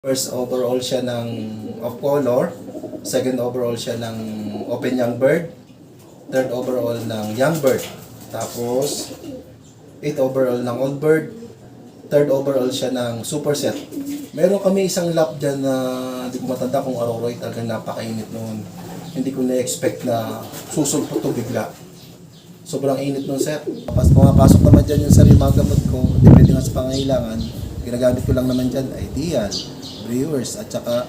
First overall siya ng of color, second overall siya ng open young bird, third overall ng young bird, tapos 8 overall ng old bird, third overall siya ng super set. Meron kami isang lap dyan na hindi ko matanda kung Aroroy, talagang napakainit noon. Hindi ko na-expect na susulpot to bigla. Sobrang init nun, sir. Pumapasok naman dyan yung sarili mga gamot ko, depende nga sa pangangailangan. Ginagamit ko lang naman dyan, Ideal, Brewers, at saka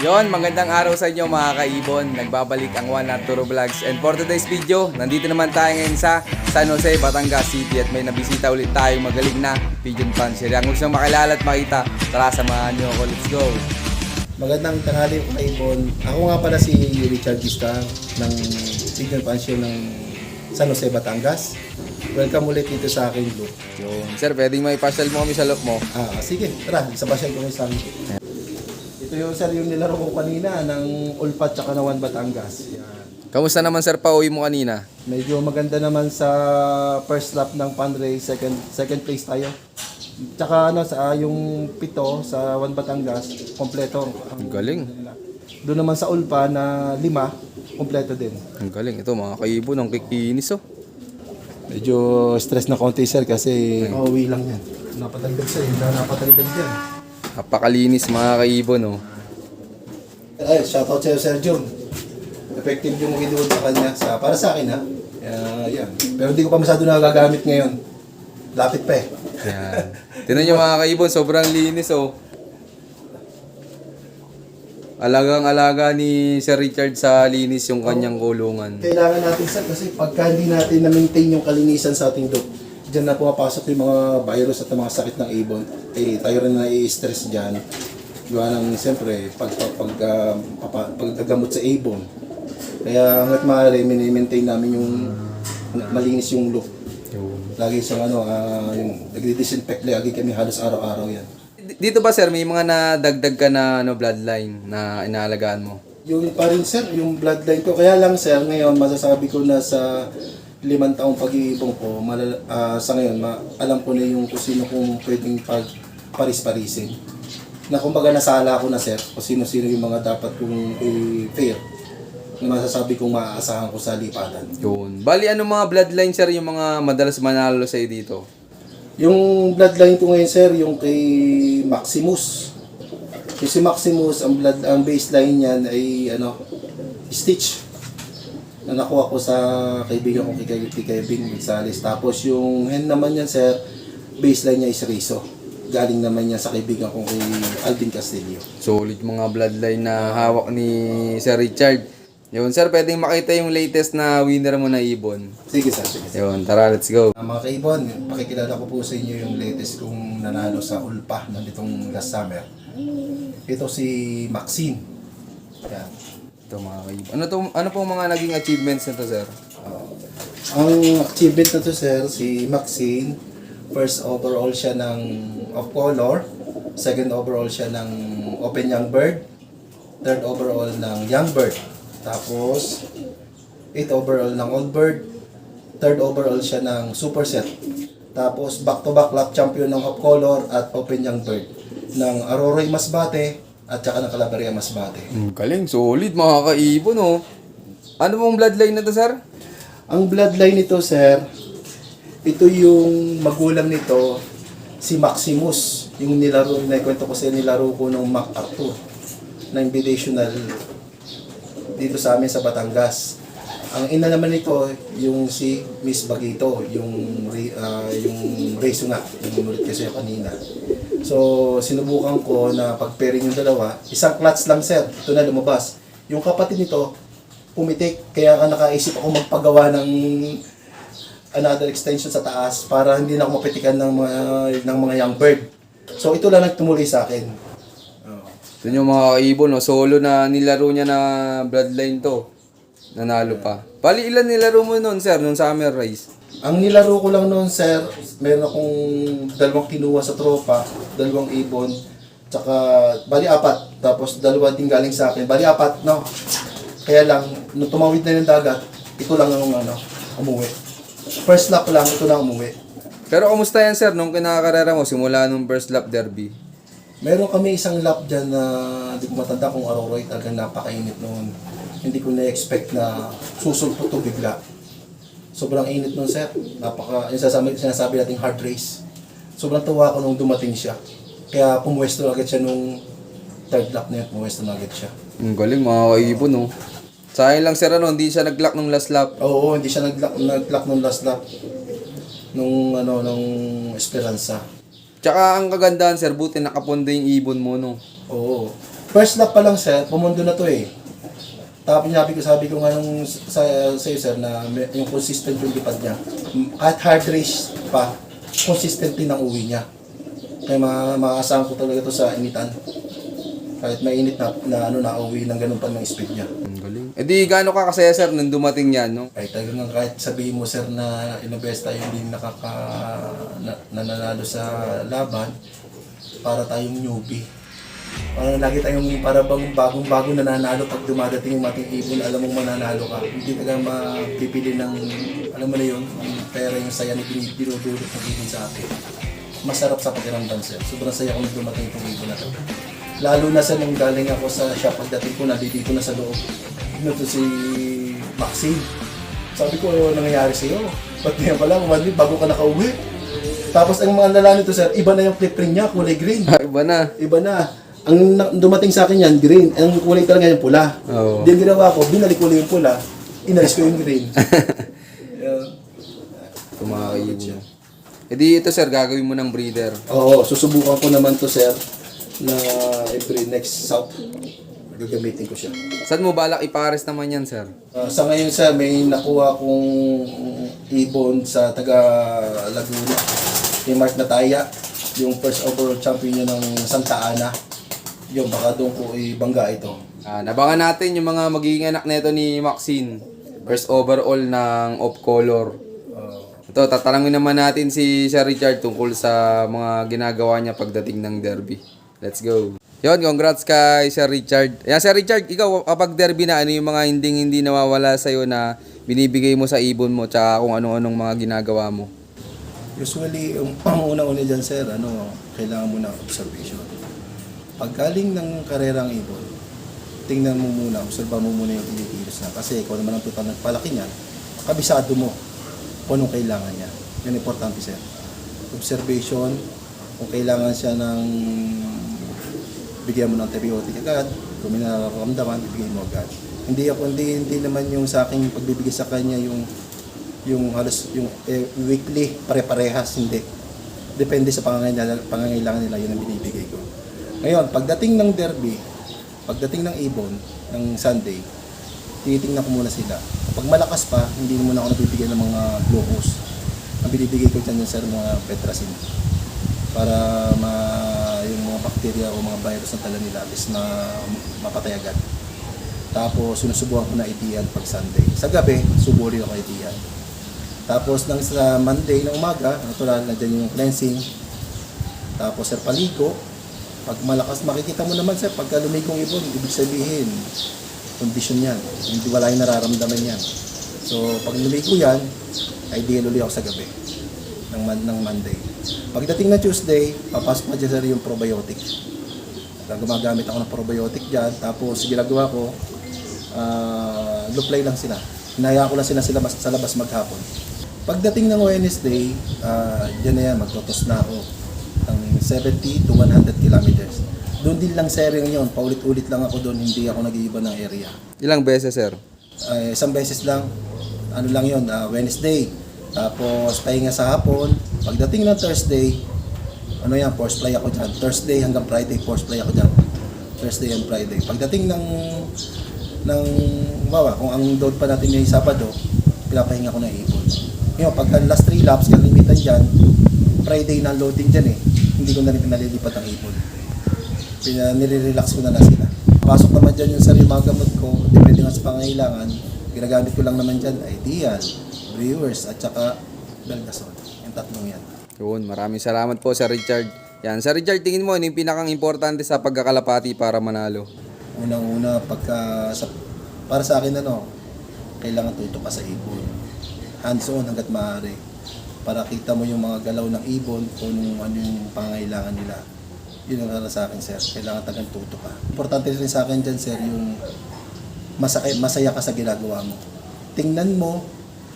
Yon, magandang araw sa inyo mga kaibon. Nagbabalik ang One Arturo Vlogs. And for today's video, nandito naman tayo ngayon sa San Jose, Batangas City. At may nabisita ulit tayong magaling na pigeon fancier. Ang gusto makilala at makita, tara samahan nyo ako. Let's go! magandang tanghali po kaibon. Ako nga pala si Richard Gista ng pigeon fancier ng San Jose, Batangas. Welcome ulit dito sa aking group. Yun. Sir, pwedeng may pasyal mo kami sa loob mo. Sige, tara, isa pa siya kung isang. Ito yung sir yung nilaro ko kanina ng Ulpat tsaka na One Batangas. Yan. Kamusta naman sir, pauwi mo kanina? Medyo maganda naman sa first lap ng fundraise, second place tayo. Tsaka sa yung pito sa One Batangas, kompleto. Ang galing. Doon naman sa Ulpa na 5, kompleto din. Ang galing. Ito mga kaibon, ang kikinis oh. Medyo stress na konti sir kasi pauwi lang yan. Napatagdag sir, hindi na napatagdag yan. Napakalinis mga kaibon oh. Ay, shoutout sa'yo Sir John. Effective yung inuod sa kanya para sa akin ha. Yan. Pero hindi ko pa masyado nagagamit ngayon. Lapit pa eh. Yan. Tingnan nyo mga kaibon, sobrang linis oh. Alagang-alaga ni Sir Richard sa linis yung kanyang kulungan. Kailangan natin sir kasi pagka hindi natin na-maintain yung kalinisan sa ating dog, diyan na pumapasok yung mga virus at mga sakit ng ibon. Tayo rin na i-stress dyan. Gawa ng siyempre paggamot sa ibon. Kaya hanggat maaari, mini-maintain namin yung malinis yung look. Lagi sa yung nagdi-disinfect lagi kami halos araw-araw yan. Dito ba sir, may mga nadagdag ka na bloodline na inaalagaan mo? Yung pa rin sir, yung bloodline ko. Kaya lang sir, ngayon masasabi ko na sa 5 taong pag-iibong ko, sa ngayon, alam ko na yung kung sino kung pwedeng paris-parisin. Na kumbaga nasala ko na sir, kung sino-sino yung mga dapat kong fair. Na masasabi kong maaasahan ko sa lipatan. Yun. Bali, ano mga bloodline sir yung mga madalas manalo sa'yo dito? Yung bloodline ko ngayon sir, yung kay Maximus. Yung si Maximus, ang baseline niyan ay Stitch. Na nakuha ko sa kaibigan ko kay Kevin Gonzales. Tapos yung hen naman yan sir, baseline niya is Rizzo. Galing naman niya sa kaibigan ko kay Alvin Castillo. Solid mga bloodline na hawak ni Sir Richard. Yun sir, pwedeng makita yung latest na winner mo na ibon. Sige sir, sige sir. Yun, tara, let's go. Mga kaibon, pakikilala ko po sa inyo yung latest kong nanalo sa Ulpa na nitong last summer. Ito si Maxine. Yan. Ito mga kaibon. Ano pong mga naging achievements nito sir? Ang achievement na to sir, si Maxine, first overall siya ng of color, second overall siya ng open young bird, third overall ng young bird, tapos 8 overall ng old bird, third overall siya ng super set, tapos back-to-back lap champion ng of color at open young bird ng Aroroy Masbate at saka ng Calaveria Masbate. Galing, solid mga kaibon oh. Ano pong bloodline na to sir? Ang bloodline nito sir, ito yung magulang nito, si Maximus, yung nilaro, naikwento ko sa nilaro ko ng MacArthur na invitational dito sa amin sa Batangas. Ang ina naman nito, yung si Miss Bagito, yung race nga, yung ulit kasi kanina. So, sinubukan ko na pag-pairing yung dalawa, isang clutch lang sir, ito na lumabas. Yung kapatid nito, pumitik, kaya nakaisip ako magpagawa ng another extension sa taas para hindi na ako mapitikan ng mga young bird. So ito lang nagtumuloy sa akin. Ito yung mga kaibon oh. Solo na nilaro niya na bloodline to. Nanalo pa. Bali ilan nilaro mo noon sir, nung summer race? Ang nilaro ko lang noon sir, meron akong 2 kinuha sa tropa, 2 ibon, tsaka bali 4, tapos 2 din galing sa akin, bali 4 no. Kaya lang, nung tumawid na yung dagat, ito lang ang umuwi. First lap lang, ito na umuwi. Pero kumusta yan sir, nung kinakarera mo, simula nung first lap derby? Meron kami isang lap dyan na hindi ko matanda kung Aroroy, talagang napakainit noon. Hindi ko na-expect na susulpot to bigla. Sobrang init noon sir. Yung sinasabi nating hard race. Sobrang tuwa ko nung dumating siya. Kaya pumuwesto agad siya nung third lap na yun, pumuwesto na agad siya. Ang galing, mga kaibon, no? Sayang lang sir, hindi siya nag-lock nung last lap. Oo, hindi siya nag-lock nung last lap. Nung Esperanza. Tsaka ang kagandahan sir, buti nakapondo yung ibon mo, no? Oo. First lap pa lang sir, pumundo na to eh. Tapos sabi ko nga nung sa'yo sir na yung consistent yung lipad niya. Kahit hard race pa, consistent din ang uwi niya. Kaya makakasahan ko talaga to sa initan. Kahit mainit na uwi ng ganun pa ng speed niya. Ang galing. E di gaano ka kasaya sir nung dumating yan, no? Kahit sabihin mo sir na inabes tayo hindi nananalo sa laban, para tayong newbie. Parang lagi tayong para bagong-bago nananalo pag dumadating yung ating ibon, alam mong mananalo ka. Hindi ka lang mapipili ng, alam mo na yun, ang pera yung saya na dinudulot ng ibon sa atin. Masarap sa pakiramdam sir. Sobrang saya kung dumating itong ibon na to. Lalo na sa nung galing ako sa shop, pagdating ko, nandito na sa loob. Ito si Maxine. Sabi ko, ano nangyayari sa'yo? Ba't niya pala, umalit bago ka nakauwi? Tapos ang mga lala nito sir, iba na yung flip ring niya, kulay green. Iba na. Iba na. Ang dumating sa akin yan, green. Ang kulay talaga yung pula. Oo. Then ginawa ko, binalik ko yung pula, inalis ko yung green. Kumakaibon mo. E di ito sir, gagawin mo ng breeder. Oo, susubukan ko naman to sir, na every next south, gagamitin ko siya. Saan mo balak ipares naman yan sir? Sa ngayon sir, may nakuha kong ibon sa taga Laguna. Yung Mark Nataya, yung first overall champion niya ng Santa Ana. Yung baka doon ko ibangga ito. Nabangan natin yung mga magiging anak nito ni Maxine. First overall ng off color. Ito, tatanungin naman natin si Sir Richard tungkol sa mga ginagawa niya pagdating ng derby. Let's go. Yon, congrats kay Sir Richard. Yan, Sir Richard, ikaw kapag derby na, ano yung mga hindi nawawala sa'yo na binibigay mo sa ibon mo tsaka kung ano-anong mga ginagawa mo? Usually, ang una-una dyan sir, kailangan mo na observation. Pag galing ng karerang ibon, tingnan mo muna, obserba mo muna yung kinikilos na. Kasi ikaw naman ang total nagpalaki niyan, kabisado mo kung anong kailangan niya. Yan importante sir. Observation, kung kailangan siya ng bigyan mo ng antibiotic agad, kung may nararamdaman, ibigay mo agad. Hindi naman yung sa aking pagbibigay sa kanya yung halos yung weekly pare-parehas, hindi. Depende sa pangangailangan nila, yun ang binibigay ko. Ngayon, pagdating ng derby, pagdating ng ibon, ng Sunday, tinitingnan ko muna sila. Kapag malakas pa, hindi muna ako nabibigyan ng mga glucose. Ang binibigay ko dyan sir, mga Petracin. Para yung mga bacteria o mga virus na tala nila is mapatay agad. Tapos sinusubukan ko na itiyan pag Sunday. Sa gabi, subo rin ako itiyan. Tapos sa Monday na umaga, natural na dyan yung cleansing. Tapos sir, paligo. Pag malakas, makikita mo naman sir, pagka lumikong ibon, ibig sabihin, condition yan. Hindi wala yung nararamdaman yan. So pag lumigo yan, ideal ulit ako sa gabi ng Monday. Pagdating na Tuesday, papasok na dyan sir yung probiotic. Gumagamit ako ng probiotic dyan. Tapos ginagawa ko, luplay lang sila. Hinayaan ko lang sila sa labas maghapon. Pagdating ng Wednesday, dyan na yan, magtotos na ako ng 70 to 100 kilometers. Doon din lang sharing yun, paulit-ulit lang ako doon, hindi ako nag-iiba ng area. Ilang beses sir? Isang beses lang, lang yun, Wednesday. Tapos pahinga sa hapon. Pagdating ng Thursday, force fly ako dyan. Thursday hanggang Friday, force fly ako dyan. Thursday and Friday. Pagdating ng kung ang load pa natin ngayong Sabado, pinapahinga ko ng ibon. Ngayon, pagka last 3 laps, kalimitan dyan, Friday na loading dyan eh. Hindi ko na rin pinalilipat ang ibon. Nire-relax ko na sila. Pasok naman dyan yung sarili mga gamot ko, depende nga sa pangailangan. Ginagamit ko lang naman dyan, Ideal, Brewers, at saka Beldazole. Yung tatlong yan. Yun, maraming salamat po Sir Richard. Yan, Sir Richard, tingin mo, ano yung pinakang importante sa pagkakalapati para manalo? Unang-una, para sa akin, kailangan tuto ka sa ibon. hands-on hanggat maaari. Para kita mo yung mga galaw ng ibon kung ano yung pangangailangan nila. Yun ang para sa akin, sir. Kailangan tagang tuto ka. Importante rin sa akin dyan, sir, yung masaya ka sa ginagawa mo. Tingnan mo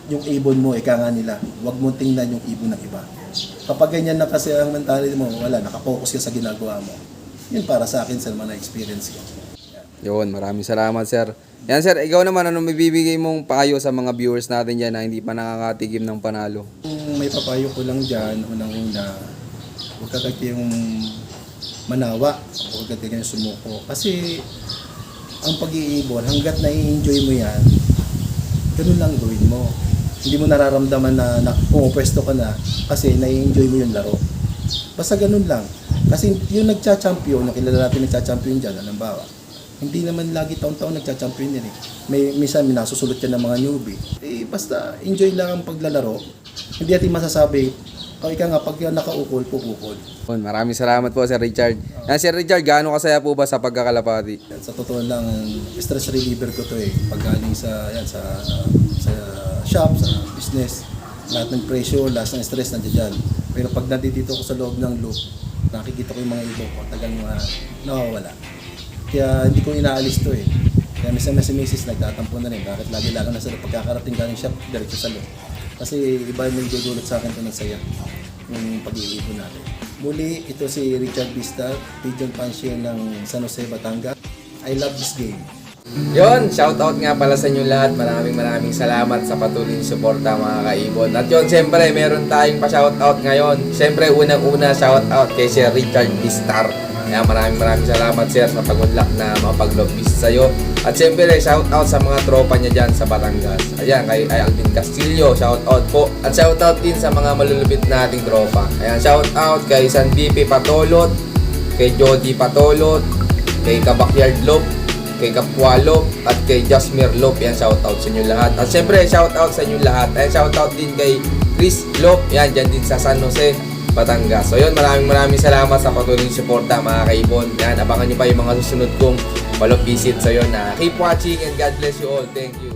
yung ibon mo, ika nga nila. Huwag mo tingnan yung ibon ng iba. Kapag ganyan na kasi ang mentality mo, wala, nakapokus ka sa ginagawa mo. Yun para sa akin, sir, mga experience ko. Yun, maraming salamat sir. Yan sir, ikaw naman, ano mabibigay mong payo sa mga viewers natin dyan na hindi pa nakakatigim ng panalo? Kung may papayo ko lang dyan, unang-una, huwag ka kayong manawa, huwag ka kayong sumuko. Kasi ang pag-iibon, hanggat nai-enjoy mo yan, ganun lang gawin mo. Hindi mo nararamdaman na pumupwesto ka na kasi nai-enjoy mo yung laro. Basta ganun lang. Kasi yung nagcha-champion, yung kilala natin nagcha-champion dyan, halimbawa, hindi naman lagi taon-taon nagcha-champion yan eh. Minsan nasusulot yan ng mga newbie. Basta enjoy lang ang paglalaro. Hindi natin masasabi, ikaw nga, pag nakaukol, pupukol. Maraming salamat po Sir Richard. Yan Sir Richard, gaano kasaya po ba sa pagkakalapati? Sa totoo lang, stress reliever ko to eh. Pag galing sa shop, sa business, lahat ng pressure, lahat ng stress nandiyan dyan. Pero pag nandito ko sa loob ng loop, nakikita ko yung mga ibon ko, tagal nawawala. Kaya hindi ko inaalis to eh. Kaya minsan na si Mrs. nagtatampo na rin. Bakit lagi lang nasa loob pagkakarating galing shop, diretso sa loob. Kasi iba yung nagdudulot sa akin ito ng saya. Yung pag-iibon natin. Muli, ito si Richard Vista, Pigeon Pansier ng San Jose, Batangas. I love this game. Yon, shoutout nga pala sa inyo lahat. Maraming salamat sa patuloy ng suporta mga kaibon. At yun, siyempre, meron tayong pa-shoutout ngayon. Siyempre, unang-una, shoutout kay Sir Richard Vistar. Kaya maraming salamat sir sa pag-unlock na mapag-lobbyist sa'yo. At siyempre, shoutout sa mga tropa niya dyan sa Batangas. Ayan, kay Alvin Castillo, shoutout po. At shoutout din sa mga malulupit nating tropa. Ayan, shoutout kay San BP Patolot, kay Jody Patolot, kay Kabakyard Lop, kay Kapwalo, at kay Jasmine Lop. Yan, shoutout sa inyo lahat. At syempre, shoutout sa inyo lahat. Ayan, shoutout din kay Chris Lop. Yan, dyan din sa San Jose, Batangas. So yun, maraming salamat sa patuloy suporta mga kaibon. Yan, abangan nyo pa yung mga susunod kong follow visit. So yun, keep watching and God bless you all. Thank you.